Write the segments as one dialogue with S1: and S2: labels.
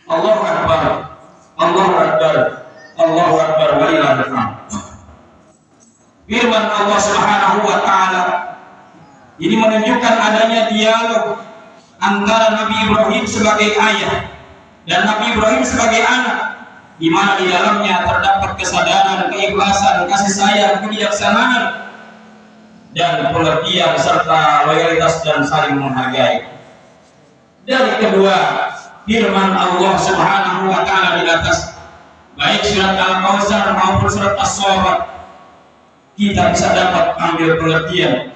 S1: Allahu Akbar, Allahu Akbar, Allahu Akbar, walillahil hamd. Firman Allah Subhanahu wa taala ini menunjukkan adanya dialog antara Nabi Ibrahim sebagai ayah dan Nabi Ibrahim sebagai anak, di mana di dalamnya terdapat kesadaran, keikhlasan, kasih sayang, kebijaksanaan, dan pengertian serta loyalitas dan saling menghargai. Dari kedua firman Allah Subhanahu wa taala di atas, baik surat Al-Kautsar maupun surat As-Saffat, kita bisa dapat ambil pengertian.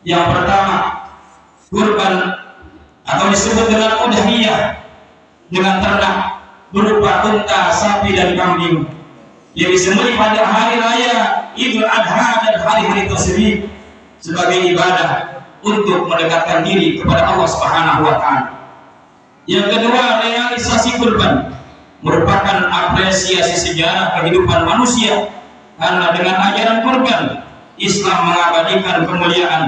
S1: Yang pertama, kurban atau disebut dengan udhiyah, dengan ternak berupa unta, sapi dan kambing yang disembelih pada hari raya Idul Adha dan hari-hari tersebut sebagai ibadah untuk mendekatkan diri kepada Allah Subhanahu wa taala. Yang kedua, realisasi kurban merupakan apresiasi sejarah kehidupan manusia, karena dengan ajaran kurban Islam mengabadikan kemuliaan,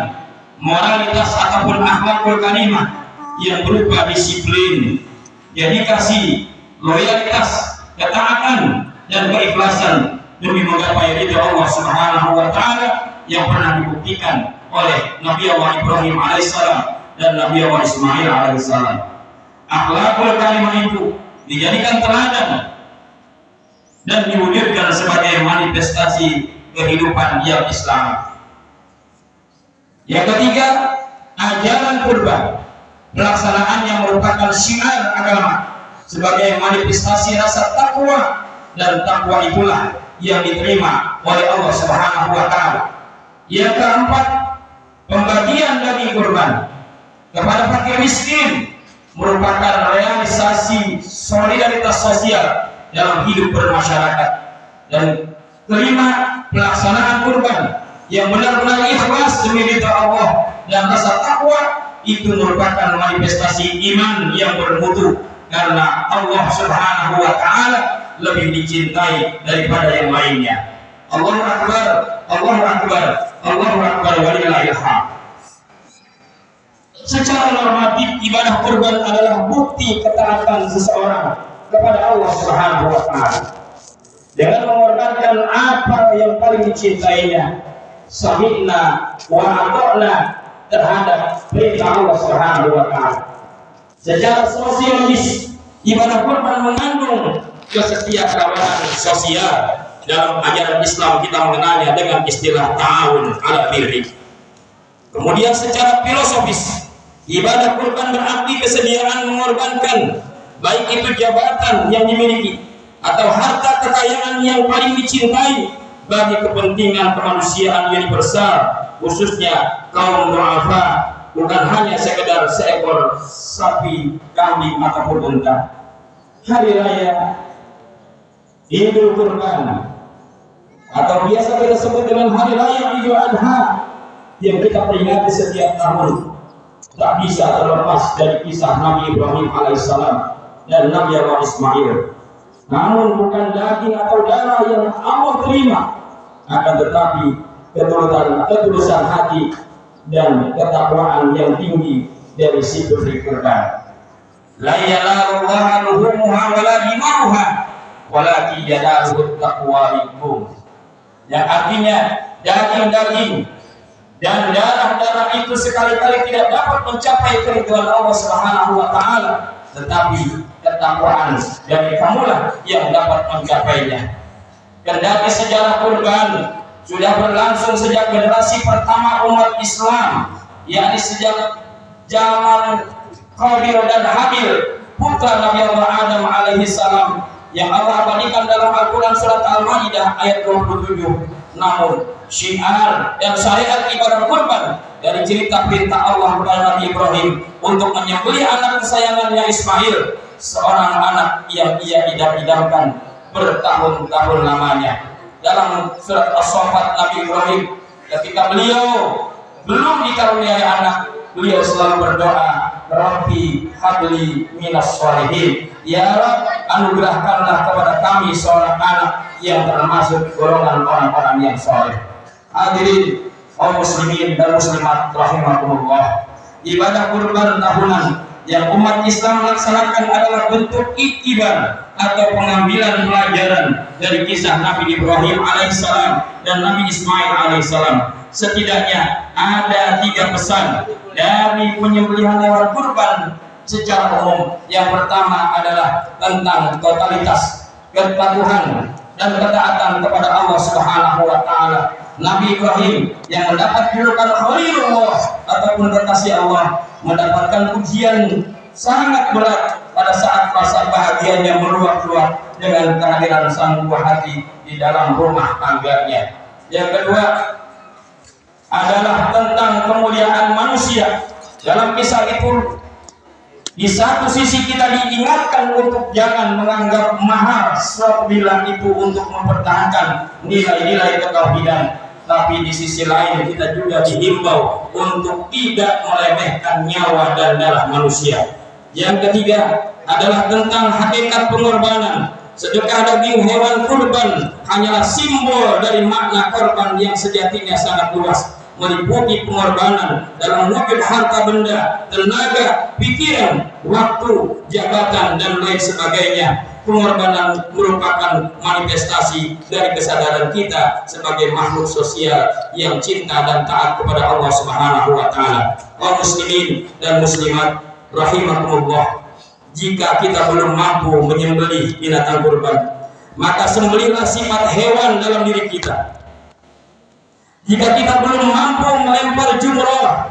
S1: moralitas ataupun akhlakul karimah yang berupa disiplin, dedikasi, loyalitas, ketaatan dan keikhlasan demi menggapai ridha Allah Subhanahu wa taala yang pernah dibuktikan oleh Nabi Allah Ibrahim alaihissalam dan Nabi Allah Ismail alaihissalam. Akhlakul karimah itu dijadikan teladan dan diwujudkan sebagai manifestasi kehidupan yang Islam. Yang ketiga, ajaran kurban pelaksanaan yang merupakan syiar agama sebagai manifestasi rasa takwa, dan takwa itulah yang diterima oleh Allah Subhanahu wa taala. Yang keempat, pembagian daging kurban kepada fakir miskin merupakan realisasi solidaritas sosial dalam hidup bermasyarakat. Dan kelima, pelaksanaan kurban yang benar-benar ikhlas demi ridha Allah dan rasa takwa itu merupakan manifestasi iman yang bermutu, karena Allah Subhanahu wa taala lebih dicintai daripada yang lainnya. Allahu Akbar, Allahu Akbar, Allahu Akbar, walillahil hamd. Secara normatif, ibadah kurban adalah bukti ketaatan seseorang kepada Allah Subhanahu wa taala dengan mengorbankan apa yang paling dicintainya, sami'na wa ata'na, terhadap perintah Allah Subhanahu wa taala. Secara sosiologis, ibadah kurban mengandung kesetiakawanan sosial. Dalam ajaran Islam kita mengenalnya dengan istilah ta'awun 'alal birri. Kemudian secara filosofis, ibadah kurban berarti kesediaan mengorbankan baik itu jabatan yang dimiliki atau harta kekayaan yang paling dicintai bagi kepentingan kemanusiaan yang besar, khususnya kaum du'afa, bukan hanya sekedar seekor sapi, kambing ataupun unta. Hari raya Idul Kurban atau biasa kita sebut dengan hari raya Idul Adha yang kita peringati setiap tahun tak bisa terlepas dari kisah Nabi Ibrahim alaihissalam dan Nabi Allah Ismail. Namun bukan daging atau darah yang Allah terima, akan tetapi ketulusan hati dan ketakwaan yang tinggi dari si pemberi kurban. La yanalullaha luhumuha wala dimauha walakin yanaluhu taqwa minkum. Yang artinya daging-daging dan darah-darah itu sekali-kali tidak dapat mencapai keridhaan Allah Subhanahu wa taala, tetapi ketakwaan dari kamulah yang dapat mencapainya. Kendati sejarah kurban sudah berlangsung sejak generasi pertama umat Islam, yakni sejak zaman Qabil dan Habil, putra Nabi Allah Adam alaihi salam, yang Allah abadikan dalam Al-Quran surat Al-Ma'idah ayat 27. Namun syiar dan syariat ibadah kurban dari cerita perintah Allah kepada Nabi Ibrahim untuk menyembelih anak kesayangannya Ismail, seorang anak yang ia idam-idamkan bertahun-tahun lamanya. Dalam surat As-Saffat, Nabi Ibrahim ketika beliau belum dikaruniai anak, beliau selalu berdoa, Rabbi habli minas sholihin, ya Rabb, anugerahkanlah kepada kami seorang anak yang termasuk golongan orang-orang yang soleh. Hadirin kaum muslimin dan muslimat rahimakumullah, ibadah kurban tahunan yang umat Islam laksanakan adalah bentuk iktibar atau pengambilan pelajaran dari kisah Nabi Ibrahim alaihissalam dan Nabi Ismail alaihissalam. Setidaknya ada 3 pesan dari penyembelihan hewan kurban secara umum. Yang pertama adalah tentang totalitas kepatuhan dan ketaatan kepada Allah Subhanahu wa taala. Nabi Ibrahim yang mendapat julukan Khalilullah ataupun kekasih Allah mendapatkan ujian sangat berat pada saat rasa bahagianya meluap-luap dengan kehadiran sang buah hati di dalam rumah tangganya. Yang kedua adalah tentang kemuliaan manusia. Dalam kisah itu, di satu sisi kita diingatkan untuk jangan menganggap mahal suatu bilang itu untuk mempertahankan nilai-nilai ketauhidan, tapi di sisi lain kita juga dihimbau untuk tidak meremehkan nyawa dan darah manusia. Yang ketiga adalah tentang hakikat pengorbanan. Sedekah daging hewan kurban hanyalah simbol dari makna korban yang sejatinya sangat luas, meliputi pengorbanan dalam wujud harta benda, tenaga, pikiran, waktu, jabatan, dan lain sebagainya. Pengorbanan merupakan manifestasi dari kesadaran kita sebagai makhluk sosial yang cinta dan taat kepada Allah Subhanahu wa taala. Kaum muslimin dan muslimat rahimakumullah, jika kita belum mampu menyembelih binatang kurban, maka sembelihlah sifat hewan dalam diri kita. Jika kita belum mampu melempar jumrah,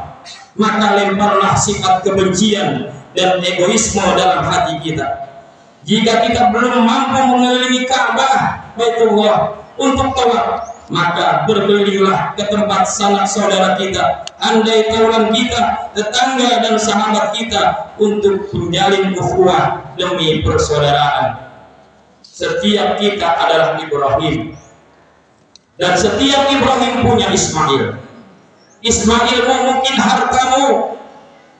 S1: maka lemparlah sifat kebencian dan egoisme dalam hati kita. Jika kita belum mampu mengelilingi Ka'bah Baitullah untuk tawaf, maka berkelilinglah ke tempat sanak saudara kita, andai taulan kita, tetangga dan sahabat kita, untuk menjalin ukhuwah demi persaudaraan. Setiap kita adalah Ibrahim, dan setiap Ibrahim punya Ismail. Ismailmu mungkin hartamu,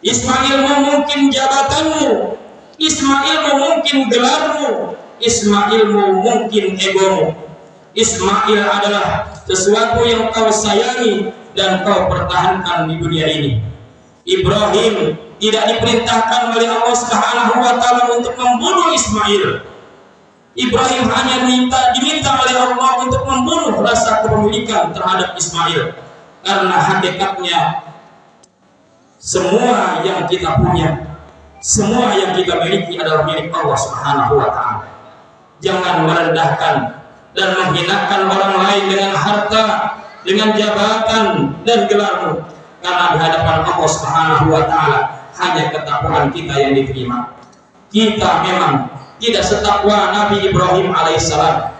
S1: Ismailmu mungkin jabatanmu, Ismailmu mungkin gelarmu, Ismailmu mungkin egomu. Ismail adalah sesuatu yang kau sayangi dan kau pertahankan di dunia ini. Ibrahim tidak diperintahkan oleh Allah Subhanahu wa taala untuk membunuh Ismail. Ibrahim hanya diminta oleh Allah untuk membunuh rasa kepemilikan terhadap Ismail, karena hakikatnya semua yang kita punya, semua yang kita miliki adalah milik Allah Subhanahu wa taala. Jangan merendahkan dan menghinakan orang lain dengan harta, dengan jabatan dan gelarmu, karena di hadapan Allah Subhanahu wa taala hanya ketakwaan kita yang diterima. Kita memang tidak setakwa Nabi Ibrahim alaihissalam,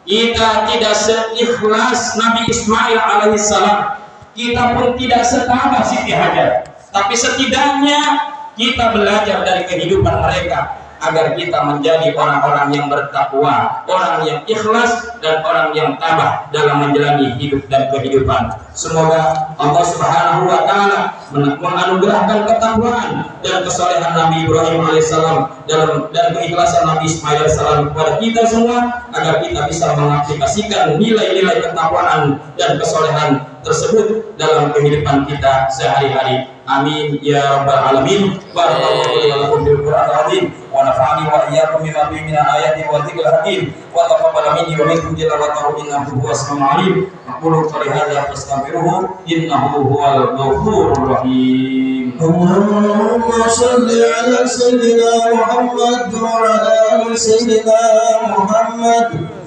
S1: kita tidak seikhlas Nabi Ismail alaihissalam, kita pun tidak setabah Siti Hajar, tapi setidaknya kita belajar dari kehidupan mereka agar kita menjadi orang-orang yang bertakwa, orang yang ikhlas, dan orang yang tabah dalam menjalani hidup dan kehidupan. Semoga Allah Subhanahu wa taala menganugerahkan ketakwaan dan kesolehan Nabi Ibrahim alaihissalam dan keikhlasan Nabi Ismail alaihissalam kepada kita semua, agar kita bisa mengaplikasikan nilai-nilai ketakwaan dan kesolehan tersebut dalam kehidupan kita sehari-hari. Amin ya rabbal alamin. Barakallahu fil Qur'anil azim wa nafa'ani wa iyyakum bima fihi min ayati wa dzikril hakim wa taqabbal minni wa minkum tilawatahu innahu huwas samiul alim. Aqulu qawli hadza fastaghfiruhu innahu huwal ghafurur rahim.
S2: Allahumma shalli ala sayyidina Muhammad wa ala ali sayyidina Muhammad.